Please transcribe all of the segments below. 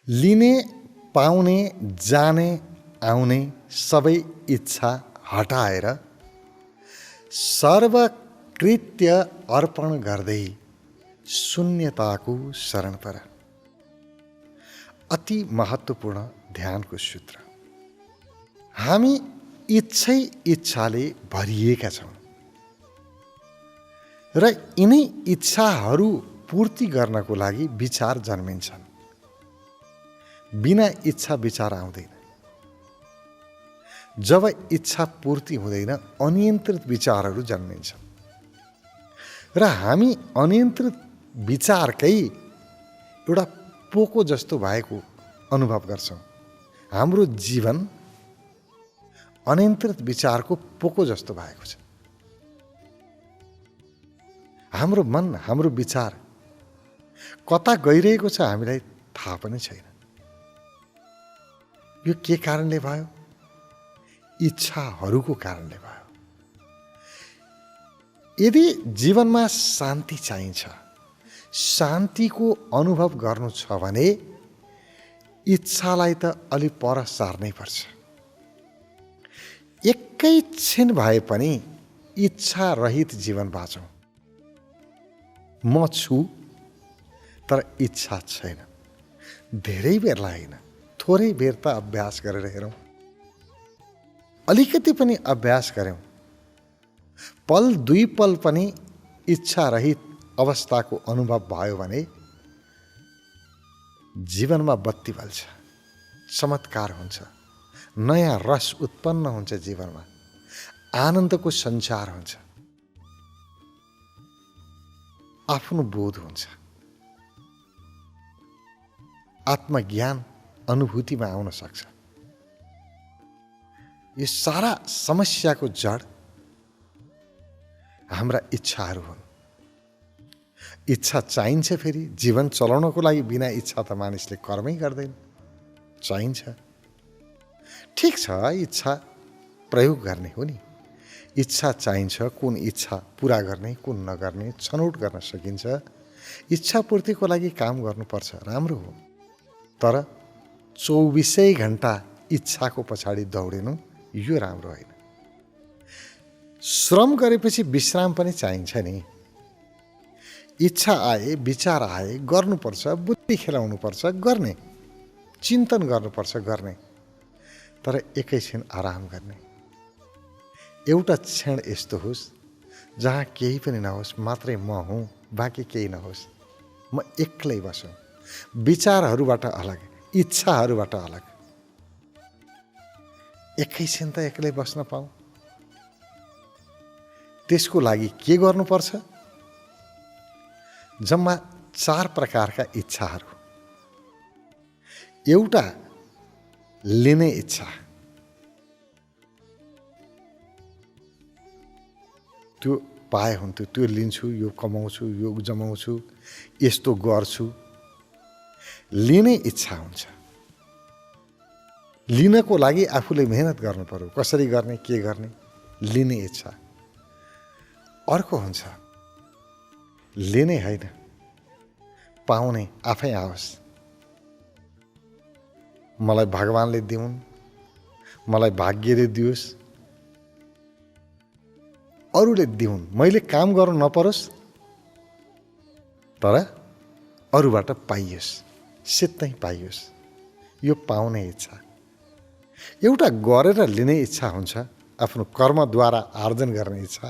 लिने, पाउने, जाने, आउने सबै इच्छा हटाएर सर्वकृत्य अर्पण गर्दै शून्यताको शरण पर। अति महत्त्वपूर्ण ध्यानको सूत्र। हामी इच्छाले भरिएका छौँ र यिनै इच्छाहरू पूर्ति गर्नको लागि विचार जन्मिन्छन्। बिना इच्छा विचार आउँदैन। जब इच्छा पूर्ति हुँदैन अनियन्त्रित विचारहरू जन्मिन्छन् र हामी अनियन्त्रित विचारकै एउटा पोको जस्तो भएको अनुभव गर्छौँ। हाम्रो जीवन अनियन्त्रित विचारको पोको जस्तो भएको छ। हाम्रो मन, हाम्रो विचार कता गइरहेको छ हामीलाई थाहा पनि छैन। यो के कारणले भयो? इच्छाहरूको कारणले भयो। यदि जीवनमा शान्ति चाहिन्छ, शान्तिको अनुभव गर्नु छ भने इच्छालाई त अलि पर सार्नै पर्छ। एकैछिन भए पनि इच्छा रहित जीवन बाँचौँ। म छु तर इच्छा छैन। धेरै बेरलाई होइन, थोरै बेर त अभ्यास गरेर हेरौँ। अलिकति पनि अभ्यास गऱ्यौँ, पल दुई पल पनि इच्छा रहित अवस्थाको अनुभव भयो भने जीवनमा बत्ती बल्छ, चमत्कार हुन्छ, नयाँ रस उत्पन्न हुन्छ, जीवनमा आनन्दको सञ्चार हुन्छ, आफ्नो बोध हुन्छ, आत्मज्ञान अनुभूतिमा आउन सक्छ। यो सारा समस्याको जड हाम्रा इच्छाहरू हुन्। इच्छा चाहिन्छ। फेरि जीवन चलाउनको लागि बिना इच्छा त मानिसले कर्मै गर्दैन। चाहिन्छ। ठिक छ, इच्छा प्रयोग गर्ने हो नि। इच्छा चाहिन्छ। कुन इच्छा पुरा गर्ने, कुन नगर्ने छनौट गर्न सकिन्छ। इच्छा पूर्तिको लागि काम गर्नुपर्छ, राम्रो हो। तर 24 घण्टा इच्छाको पछाडि दौडिनु यो राम्रो होइन। श्रम गरेपछि विश्राम पनि चाहिन्छ नि। इच्छा आए, विचार आए, गर्नुपर्छ, बुद्धि खेलाउनुपर्छ, गर्ने, चिन्तन गर्नुपर्छ, गर्ने। तर एकैछिन आराम गर्ने। एउटा क्षण यस्तो होस् जहाँ केही पनि नहोस्, मात्रै म हुँ, बाँकी केही नहोस्। म एक्लै बसौँ, विचारहरूबाट अलग, इच्छाहरूबाट अलग। एकैछिन त एक्लै बस्न पाऊँ। त्यसको लागि के गर्नुपर्छ? जम्मा 4 प्रकारका इच्छाहरू। एउटा लिने इच्छा। त्यो पाए हुन्थ्यो, त्यो लिन्छु, यो कमाउँछु, यो जमाउँछु, यस्तो गर्छु। लिने इच्छा हुन्छ। लिनको लागि आफूले मेहनत गर्नु पर्यो। कसरी गर्ने, के गर्ने, लिने इच्छा। अर्को हुन्छ लिने होइन, पाउने, आफै आओस्। मलाई भगवानले दिउन्, मलाई भाग्यले दियोस्, अरूले दिउन्, मैले काम गर्नु नपरोस्, तर अरूबाट पाइयोस्, सित्तै पाइयोस्। यो पाउने इच्छा। एउटा गरेर लिने इच्छा हुन्छ, आफ्नो कर्मद्वारा आर्जन गर्ने इच्छा।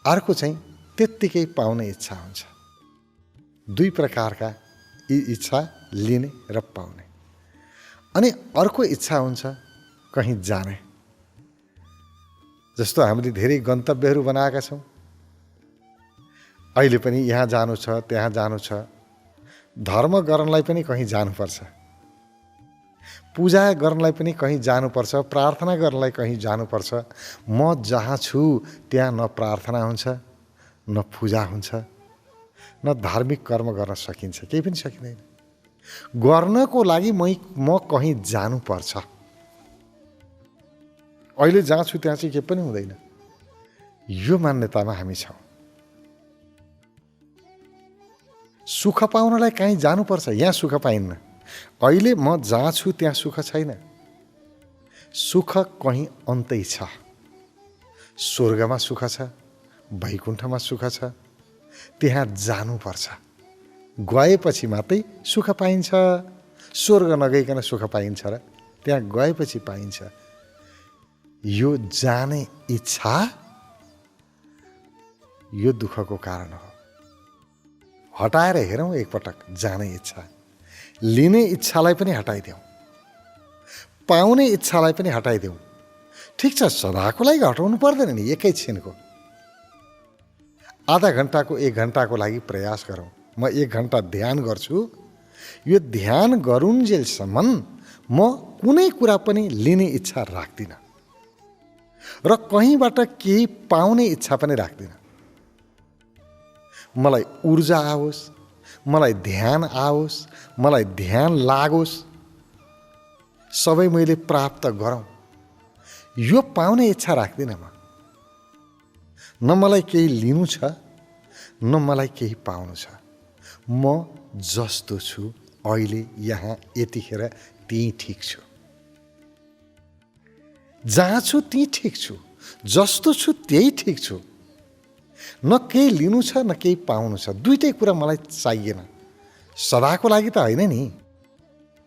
अर्को चाहिँ त्यत्तिकै पाउने इच्छा हुन्छ। 2 प्रकारका यी इच्छा, लिने र पाउने। अनि अर्को इच्छा हुन्छ कहीँ जाने। जस्तो हामीले धेरै गन्तव्यहरू बनाएका छौँ। अहिले पनि यहाँ जानु छ, त्यहाँ जानु छ। धर्म गर्नलाई पनि कहीँ जानुपर्छ। पूजा गर्नलाई पनि कहीँ जानुपर्छ। प्रार्थना गर्नलाई कहीँ जानुपर्छ। म जहाँ छु त्यहाँ न प्रार्थना हुन्छ, न पूजा हुन्छ, न धार्मिक कर्म गर्न सकिन्छ, केही पनि सकिँदैन। गर्नको लागि म कहीँ जानुपर्छ। अहिले जहाँ छु त्यहाँ चाहिँ केही पनि हुँदैन। यो मान्यतामा हामी छौँ। सुख पाउनलाई कहीँ जानुपर्छ, यहाँ सुख पाइन्न। अहिले म जहाँ छु त्यहाँ सुख छैन। सुख कहीँ अन्तै छ। स्वर्गमा सुख छ, वैकुण्ठमा सुख छ, त्यहाँ जानुपर्छ। गएपछि मात्रै सुख पाइन्छ। स्वर्ग नगइकन सुख पाइन्छ र? त्यहाँ गएपछि पाइन्छ। यो जाने इच्छा यो दुःखको कारण हो। हटाएर हेरौँ एकपटक जाने इच्छा। लिने इच्छालाई पनि हटाइदेऊ, पाउने इच्छालाई पनि हटाइदेऊ। ठिक छ, सदाको लागि हटाउनु पर्दैन नि, एकैछिनको। आधा घन्टाको 1 घन्टाको लागि प्रयास गरौँ। म 1 घन्टा ध्यान गर्छु। यो ध्यान गरुन्जेलसम्म म कुनै कुरा पनि लिने इच्छा राख्दिनँ र कहीँबाट केही पाउने इच्छा पनि राख्दिनँ। मलाई ऊर्जा आओस्, मलाई ध्यान आओस्, मलाई ध्यान लागोस्, सबै मैले प्राप्त गरौँ, यो पाउने इच्छा राख्दिनँ म। न मलाई केही लिनु छ, न मलाई केही पाउनु छ। म जस्तो छु अहिले यहाँ यतिखेर त्यही ठिक छु। जहाँ छु त्यही ठिक छु। जस्तो छु त्यही ठिक छु। न केही लिनु छ, न केही पाउनु छ। दुईटै कुरा मलाई चाहिएन। सदाको लागि त होइन नि,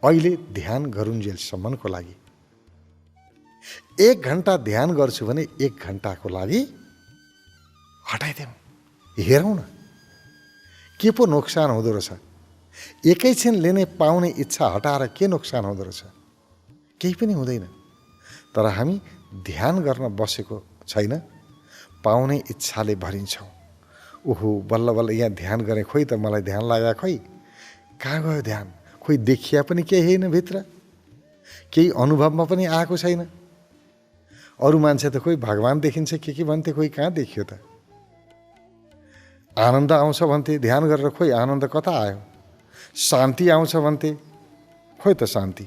अहिले ध्यान गरुन्जेलसम्मको लागि। 1 घन्टा ध्यान गर्छु भने 1 घन्टाको लागि हटाइदेऊ। हेरौँ न के पो नोक्सान हुँदो रहेछ। एकैछिन लिने पाउने इच्छा हटाएर के नोक्सान हुँदो रहेछ? केही पनि हुँदैन। तर हामी ध्यान गर्न बसेको छैन, पाउने इच्छाले भरिन्छौँ। ओहो, बल्ल बल्ल यहाँ ध्यान गरेँ, खोइ त मलाई ध्यान लाग्यो, खोइ कहाँ गयो ध्यान? खोइ देखिया पनि केही होइन भित्र, केही अनुभवमा पनि आएको छैन। अरू मान्छे त खोइ भगवान देखिन्छ के भन्थे, खोइ कहाँ देखियो त? आनन्द आउँछ भन्थे, ध्यान गरेर खोइ आनन्द कता आयो? शान्ति आउँछ भन्थे, खोइ त शान्ति।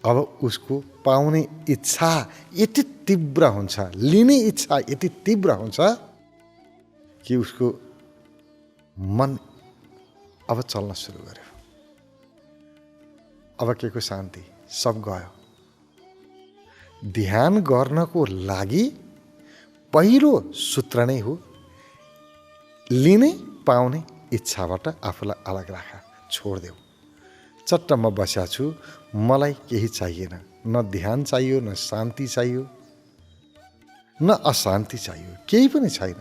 अब उसको पाउने इच्छा यति तीव्र हुन्छ, लिने इच्छा यति तीव्र हुन्छ कि उसको मन अब चल्न सुरु गर्यो। अब के को शान्ति? सब गयो। ध्यान गर्नको लागि पहिलो सूत्र नै हो लिने पाउने इच्छाबाट आफूलाई अलग राख, छोड्देऊ। चट्ट म बस्या छु, मलाई केही चाहिएन। न ध्यान चाहियो, न शान्ति चाहियो, न अशान्ति चाहियो, केही पनि छैन।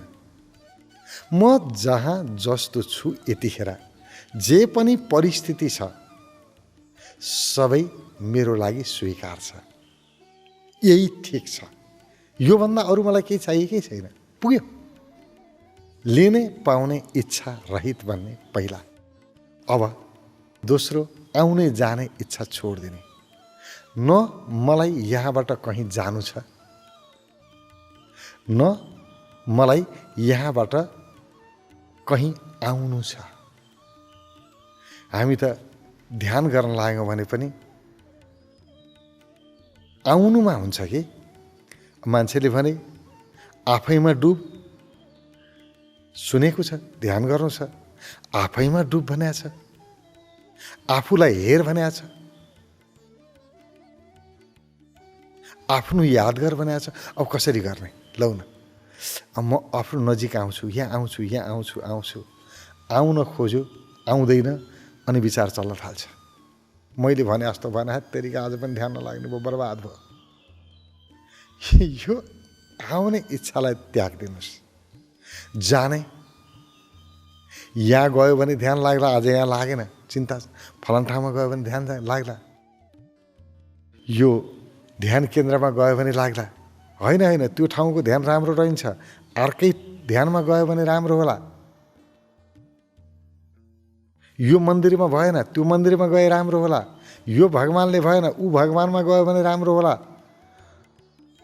म जहाँ जस्तो छु यतिखेर, जे पनि परिस्थिति छ सबै मेरो लागि स्वीकार छ। यही ठिक छ। योभन्दा अरू मलाई केही चाहिएकै छैन। पुग्यो। लिने पाउने इच्छा रहित बन्ने पहिला। अब दोस्रो, आउने जाने इच्छा छोडिदिने। न मलाई यहाँबाट कहीँ जानु छ, न मलाई यहाँबाट कहीँ आउनु छ। हामी त ध्यान गर्न लाग्यौँ भने पनि आउनुमा हुन्छ कि। मान्छेले भने आफैमा डुब, सुनेको छ, ध्यान गर्नु छ, आफैमा डुब भनेको छ, आफूलाई हेर भनेको छ, आफ्नो याद गर भनेको छ। अब कसरी गर्ने? लौ न, अब म आफ्नो नजिक आउँछु, यहाँ आउँछु, यहाँ आउँछु, आउन खोज्यो, आउँदैन, अनि विचार चल्न थाल्छ। मैले भने जस्तो भने तेरिका आज पनि ध्यान नलाग्ने भयो, बर्बाद भयो। यो आउने इच्छालाई त्याग्दिनुहोस्। जाने, यहाँ गयो भने ध्यान लाग्ला, आज यहाँ लागेन, चिन्ता। फलान ठाउँमा गयो भने ध्यान लाग्ला, यो ध्यान केन्द्रमा गयो भने लाग्ला। होइन, त्यो ठाउँको ध्यान राम्रो रहन्छ, अर्कै ध्यानमा गयो भने राम्रो होला। यो मन्दिरमा भएन, त्यो मन्दिरमा गए राम्रो होला। यो भगवानले भएन, ऊ भगवानमा गयो भने राम्रो होला।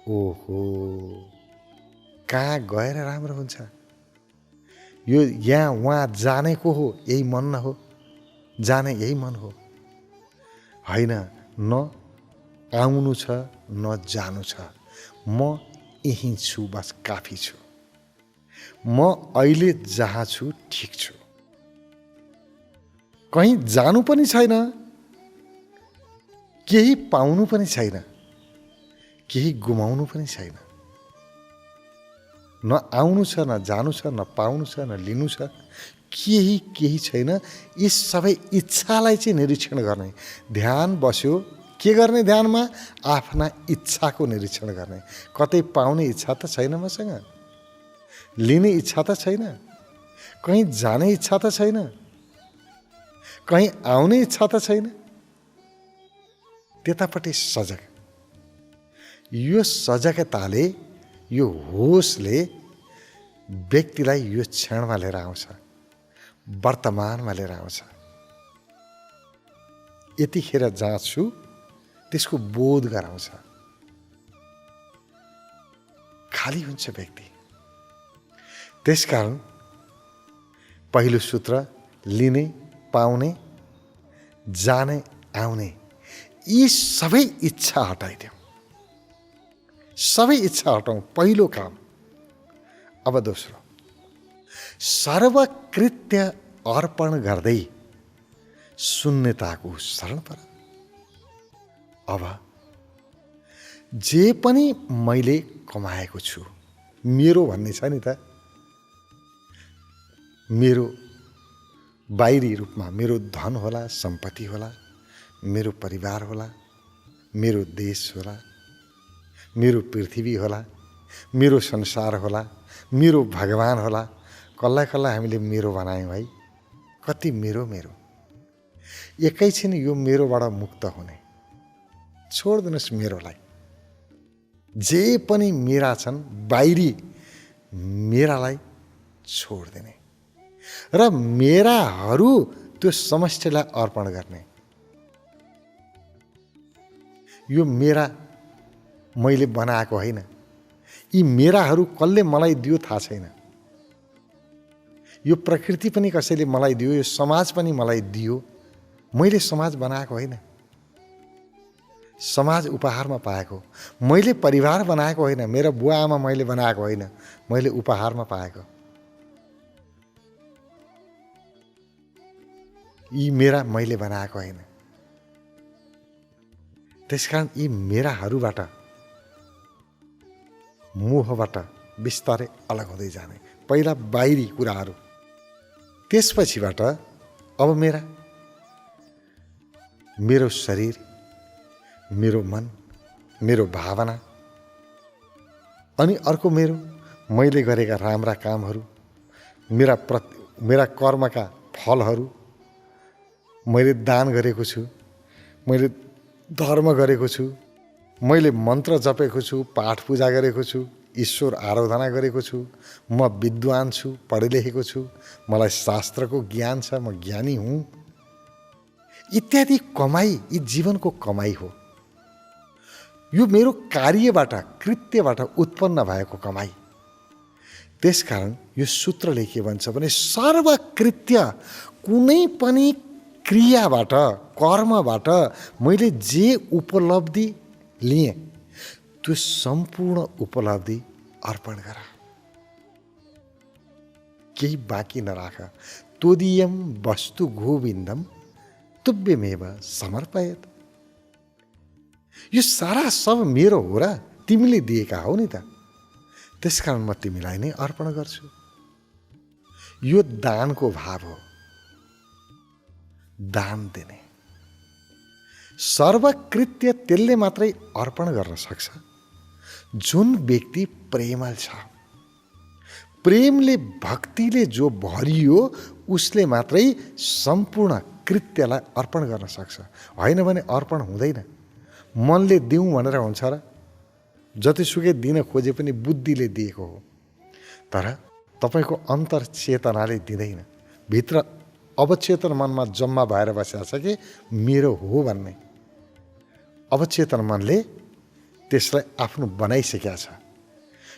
ओहो, कहाँ गएर राम्रो हुन्छ? यो यहाँ वहाँ जानेको हो, यही मन न हो? जाने यही मन हो? होइन, न आउनु छ, न जानु छ। म यहीँ छु, बस काफी छु। म अहिले जहाँ छु ठिक छु। कहीँ जानु पनि छैन, केही पाउनु पनि छैन, केही गुमाउनु पनि छैन। न आउनु छ, न जानु छ, न पाउनु छ, न लिनु छ, केही छैन। यी सबै इच्छालाई चाहिँ निरीक्षण गर्ने। ध्यान बस्यो, के गर्ने ध्यानमा? आफ्ना इच्छाको निरीक्षण गर्ने। कतै पाउने इच्छा त छैन मसँग, लिने इच्छा त छैन, कहीँ जाने इच्छा त छैन, कहीँ आउने इच्छा त छैन। त्यतापट्टि सजग। यो सजगताले, यो होसले व्यक्तिलाई यो क्षणमा लिएर आउँछ, वर्तमानमा लिएर आउँछ। यतिखेर जहाँ छु त्यसको बोध गराउँछ। खाली हुन्छ व्यक्ति। त्यसकारण पहिलो सूत्र, लिने, पाउने, जाने, आउने, यी सबै इच्छा हटाइदेऊ। सबै इच्छा हटाउँ, पहिलो काम। अब दोस्रो, सर्वकृत्य अर्पण गर्दै शून्यताको शरण पर। अब जे पनि मैले कमाएको छु, मेरो भन्ने छ नि त, मेरो बाहिरी रूपमा मेरो धन होला, सम्पत्ति होला, मेरो परिवार होला, मेरो देश होला, मेरो पृथ्वी होला, मेरो संसार होला, मेरो भगवान होला। कसलाई कसलाई हामीले मेरो बनायौँ है? कति मेरो मेरो। एकैछिन यो मेरोबाट मुक्त हुने। छोडिदिनुहोस् मेरोलाई। जे पनि मेरा छन्, बाहिरी मेरालाई छोडिदिने र मेराहरू त्यो समष्टिलाई अर्पण गर्ने। यो मेरा मैले बनाएको होइन। यी मेराहरू कसले मलाई दियो थाहा छैन। यो प्रकृति पनि कसैले मलाई दियो, यो समाज पनि मलाई दियो। मैले समाज बनाएको होइन, समाज उपहारमा पाएको। मैले परिवार बनाएको होइन, मेरो बुवा आमा मैले बनाएको होइन, मैले उपहारमा पाएको। यी मेरा मैले बनाएको होइन। त्यसकारण यी मेराहरूबाट, मोहबाट बिस्तारै अलग हुँदै जाने। पहिला बाहिरी कुराहरू, त्यसपछिबाट अब मेरो शरीर, मेरो मन, मेरो भावना, अनि अर्को मैले गरेका राम्रा कामहरू, मेरा कर्मका फलहरू, मैले दान गरेको छु, मैले धर्म गरेको छु, मैले मन्त्र जपेको छु, पाठ पूजा गरेको छु, ईश्वर आराधना गरेको छु, म विद्वान छु, पढे लेखेको छु, मलाई शास्त्रको ज्ञान छ, म ज्ञानी हुँ, इत्यादि कमाई, यी जीवनको कमाई हो। यो मेरो कार्यबाट, कृत्यबाट उत्पन्न भएको कमाई। त्यसकारण यो सूत्रले के भन्छ भने, सर्वकृत्य, कुनै पनि क्रियाबाट, कर्मबाट मैले जे उपलब्धि लिए त्यो सम्पूर्ण उपलब्धि अर्पण गर, केही बाँकी नराख। तोदीयम वस्तु गोविन्दम तुभ्यमेव समर्पयत। यो सारा सब मेरो हो र तिमीले दिएका हो नि त। त्यसकारण म तिमीलाई नै अर्पण गर्छु। यो दानको भाव हो, दान दिने। सर्वकृत्य त्यसले मात्रै अर्पण गर्न सक्छ जुन व्यक्ति प्रेमल छ। प्रेमले, भक्तिले जो भरियो उसले मात्रै सम्पूर्ण कृत्यलाई अर्पण गर्न सक्छ। होइन भने अर्पण हुँदैन। मनले दिउँ भनेर हुन्छ र? जतिसुकै दिन खोजे पनि बुद्धिले दिएको हो, तर तपाईँको अन्तर चेतनाले दिँदैन। भित्र अवचेतन मनमा जम्मा भएर बसेको छ कि मेरो हो भन्ने। अवचेतन मनले त्यसलाई आफ्नो बनाइसकेका छ।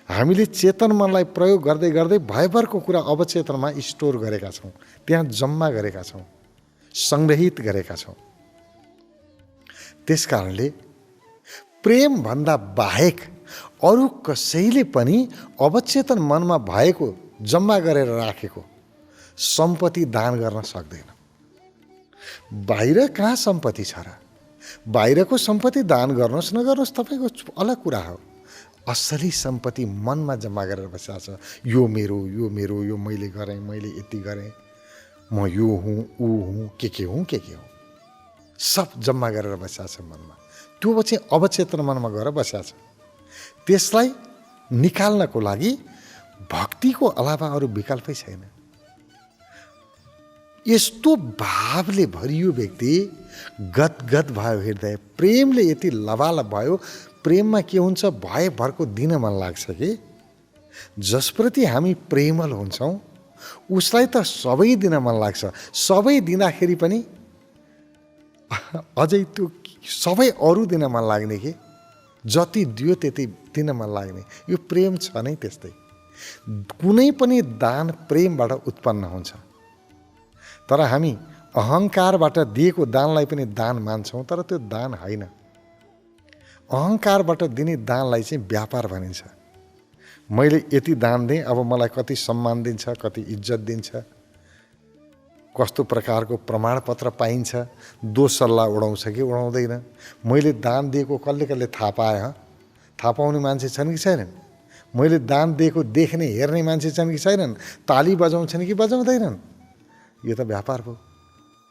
हामीले चेतन मनलाई प्रयोग गर्दै गर्दै भयभरको कुरा अवचेतनमा स्टोर गरेका छौँ, त्यहाँ जम्मा गरेका छौँ, सङ्ग्रहित गरेका छौँ। त्यसकारणले प्रेमभन्दा बाहेक अरू कसैले पनि अवचेतन मनमा भएको, जम्मा गरेर राखेको सम्पत्ति दान गर्न सक्दैन। बाहिर कहाँ सम्पत्ति छ र? बाहिरको सम्पत्ति दान गर्नुहोस् नगर्नुहोस् तपाईँको अलग कुरा हो। असली सम्पत्ति मनमा जम्मा गरेर बसेको छ। यो मेरो, यो मेरो, यो मैले गरेँ, मैले यति गरेँ, म यो हुँ, ऊ हुँ, के हुँ, के हुँ, सब जम्मा गरेर बसेको छ मनमा। त्यो पछि अवचेतन मनमा गएर बसेको छ। त्यसलाई निकाल्नको लागि भक्तिको अलावा अरू विकल्पै छैन। यस्तो भावले भरियो व्यक्ति गदगद भयो हृदय, प्रेमले यति लबालब भयो। प्रेममा के हुन्छ, भयभरको दिन मन लाग्छ कि जसप्रति हामी प्रेमल हुन्छौँ उसलाई त सबै दिन मन लाग्छ। सबै दिँदाखेरि पनि अझै त्यो सबै अरू दिन मन लाग्ने कि जति दियो त्यति दिन मन लाग्ने। यो प्रेम छ नै त्यस्तै। कुनै पनि दान प्रेमबाट उत्पन्न हुन्छ। तर हामी अहङ्कारबाट दिएको दानलाई पनि दान मान्छौँ, तर त्यो दान होइन। अहङ्कारबाट दिने दानलाई चाहिँ व्यापार भनिन्छ। मैले यति दान दिएँ, अब मलाई कति सम्मान दिन्छ, कति इज्जत दिन्छ, कस्तो प्रकारको प्रमाणपत्र पाइन्छ, दोष सल्लाह उडाउँछ कि उडाउँदैन, मैले दान दिएको कसले कसले थाहा पाए, थाहा पाउने मान्छे छन् कि छैनन्, मैले दान दिएको देख्ने हेर्ने मान्छे छन् कि छैनन्, ताली बजाउँछन् कि बजाउँदैनन्, यो त व्यापार भयो।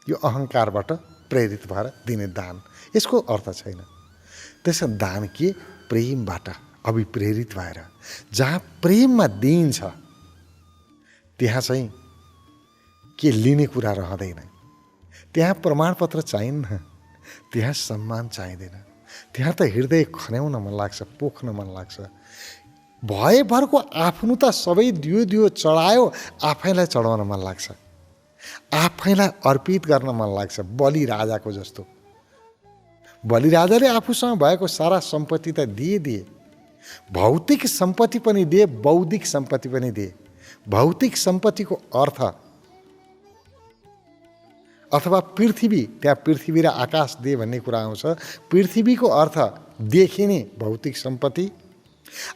यो अहङ्कारबाट प्रेरित भएर दिने दान, यसको अर्थ छैन। त्यसो दान के प्रेमबाट अभिप्रेरित भएर, जहाँ प्रेममा दिइन्छ त्यहाँ चाहिँ के लिने कुरा रहँदैन, त्यहाँ प्रमाणपत्र चाहिन्न, त्यहाँ सम्मान चाहिँदैन, त्यहाँ त हृदय खन्याउन मन लाग्छ, पोख्न मन लाग्छ। भयभरको आफ्नो त सबै दियो चढायो, आफैलाई चढाउन मन लाग्छ, आफैलाई अर्पित गर्न मन लाग्छ। बलि राजाको जस्तो, बलि राजाले आफूसँग भएको सारा सम्पत्ति त दिए, भौतिक सम्पत्ति पनि दिए, बौद्धिक सम्पत्ति पनि दिए। भौतिक सम्पत्तिको अर्थ अथवा पृथ्वी, त्यहाँ पृथ्वी र आकाश दिए भन्ने कुरा आउँछ। पृथ्वीको अर्थ देखिने भौतिक सम्पत्ति,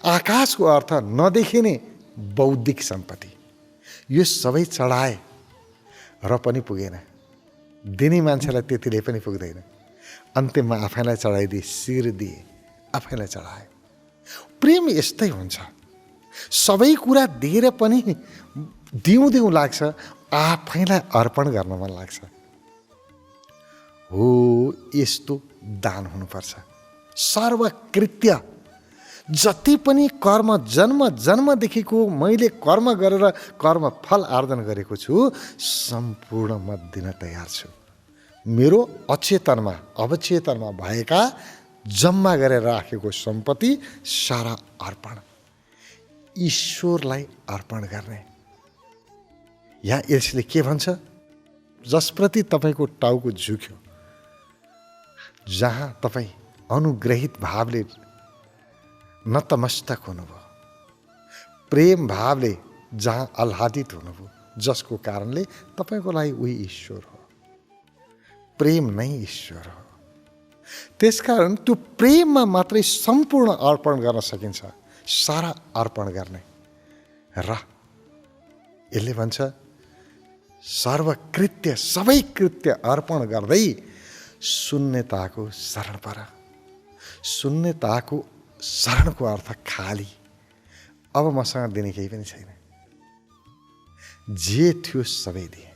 आकाशको अर्थ नदेखिने बौद्धिक सम्पत्ति। यो सबै चढाए र पनि पुगेन, दिने मान्छेलाई त्यतिले पनि पुग्दैन। अन्त्यमा आफैलाई चढाइदिए, शिर दिए, आफैलाई चढाए। प्रेम यस्तै हुन्छ, सबै कुरा दिएर पनि दिउँ लाग्छ, आफैलाई अर्पण गर्न मन लाग्छ। हो, यस्तो दान हुनुपर्छ। सर्वकृत्य जति पनि कर्म, जन्मदेखिको मैले कर्म गरेर कर्म फल आर्जन गरेको छु, सम्पूर्ण म दिन तयार छु। मेरो अचेतनमा अवचेतनमा भएका जम्मा गरेर राखेको सम्पत्ति सारा अर्पण, ईश्वरलाई अर्पण गर्ने। यहाँ यसले के भन्छ, जसप्रति तपाईँको टाउको झुक्यो, जहाँ तपाईँ अनुग्रहित भावले नतमस्तक हुनुभयो, प्रेम भावले जहाँ आह्लादित हुनुभयो, जसको कारणले तपाईँको लागि उही ईश्वर हो। प्रेम नै ईश्वर हो। त्यसकारण त्यो प्रेममा मात्रै सम्पूर्ण अर्पण गर्न सकिन्छ, सारा अर्पण गर्ने। र यसले भन्छ सर्वकृत्य, सबै कृत्य अर्पण गर्दै शून्यताको शरण पर। शून्यताको शरणको अर्थ खाली, अब मसँग दिने केही पनि छैन, जे थियो सबै दिए।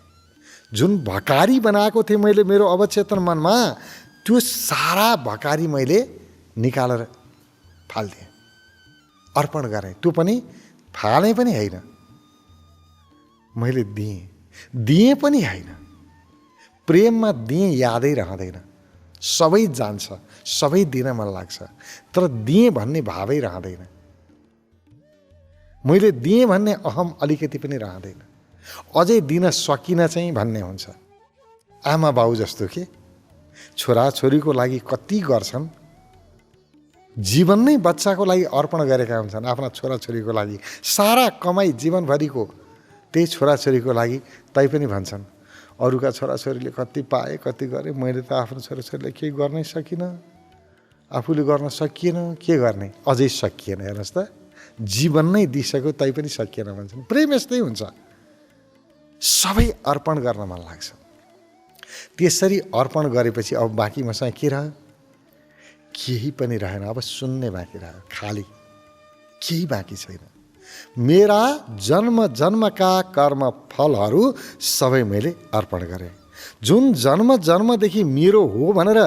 जुन भकारी बनाएको थिएँ मैले मेरो अवचेतन मनमा, त्यो सारा भकारी मैले निकालेर फाल्दिएँ, अर्पण गरेँ। त्यो पनि फाले पनि होइन, मैले दिएँ पनि होइन। प्रेममा दिएँ यादै रहँदैन, सबै जान्छ, सबै दिन मन लाग्छ, तर दिएँ भन्ने भावै रहँदैन। मैले दिएँ भन्ने अहम अलिकति पनि रहँदैन। अझै दिन सकिन चाहिँ भन्ने हुन्छ। आमा बाउ जस्तो के छोराछोरीको लागि कति गर्छन्, जीवन नै बच्चाको लागि अर्पण गरेका हुन्छन्, आफ्ना छोराछोरीको लागि सारा कमाई जीवनभरिको त्यही छोराछोरीको लागि। तैपनि भन्छन् अरूका छोराछोरीले कति पाए, कति गरे, मैले त आफ्नो छोराछोरीलाई केही गर्नै सकिनँ, आफूले गर्न सकिएन, के गर्ने, अझै सकिएन। हेर्नुहोस् त, जीवन नै दिइसक्यो तैपनि सकिएन भन्छन्। प्रेम यस्तै हुन्छ, सबै अर्पण गर्न मन लाग्छ। त्यसरी अर्पण गरेपछि अब बाँकी मसँग के रह्यो? केही पनि रहेन। अब शून्य बाँकी रह्यो, खाली, केही बाँकी छैन। मेरा जन्म जन्मका कर्म फलहरू सबै मैले अर्पण गरेँ। जुन जन्म जन्मदेखि मेरो हो भनेर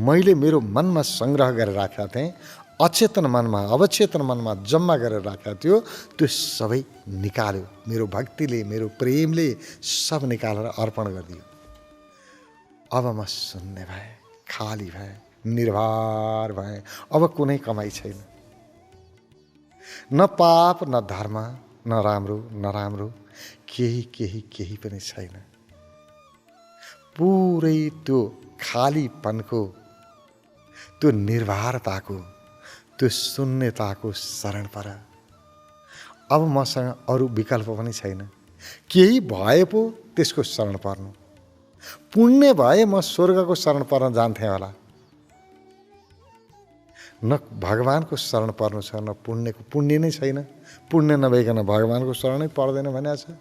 मैले मेरो मनमा सङ्ग्रह गरेर राखेका थिएँ, अचेतन मनमा अवचेतन मनमा जम्मा गरेर राखेको थियो, त्यो सबै निकाल्यो। मेरो भक्तिले, मेरो प्रेमले सब निकालेर अर्पण गरिदियो। अब म शून्य भएँ, खाली भएँ, निर्भर भएँ। अब कुनै कमाइ छैन, न पाप न धर्म, न राम्रो नराम्रो, केही पनि छैन। पुरै त्यो खालीपनको, त्यो निर्भरताको, त्यो शून्यताको शरण पर। अब मसँग अरू विकल्प पनि छैन। केही भए पो त्यसको शरण पर्नु। पुण्य भए म स्वर्गको शरण पर्न जान्थेँ होला। न भगवानको शरण पर्नु छ, न पुण्यको। पुण्य नै छैन, पुण्य नभइकन भगवानको शरणै पर्दैन भनेको छ।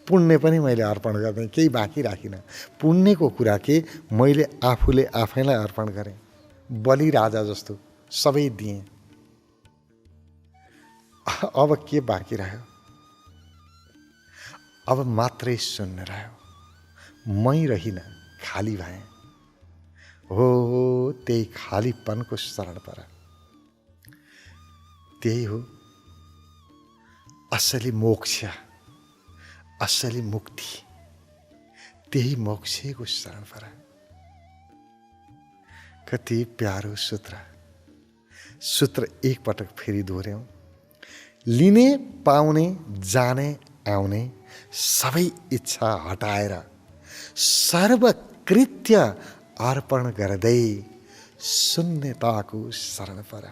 पुण्य पनि मैले अर्पण गर्दैन, केही बाँकी राखिनँ। पुण्यको कुरा के, मैले आफूले आफैलाई अर्पण गरेँ, बलि राजा जस्तो सबै दिएँ। अब के बाँकी रह्यो? अब मात्रै शून्य रह्यो। मै रहिनँ, खाली भएँ। हो त्यही खालीपनको शरण पर। त्यही हो असली मोक्ष, असली मुक्ति। त्यही मोक्षको शरण पर। कति प्यारो सूत्र एक पटक फेरि दोहोऱ्यौं। लिने पाउने जाने आउने सबै इच्छा हटाएर सर्वकृत्य अर्पण गर्दै शून्यताको शरण पर।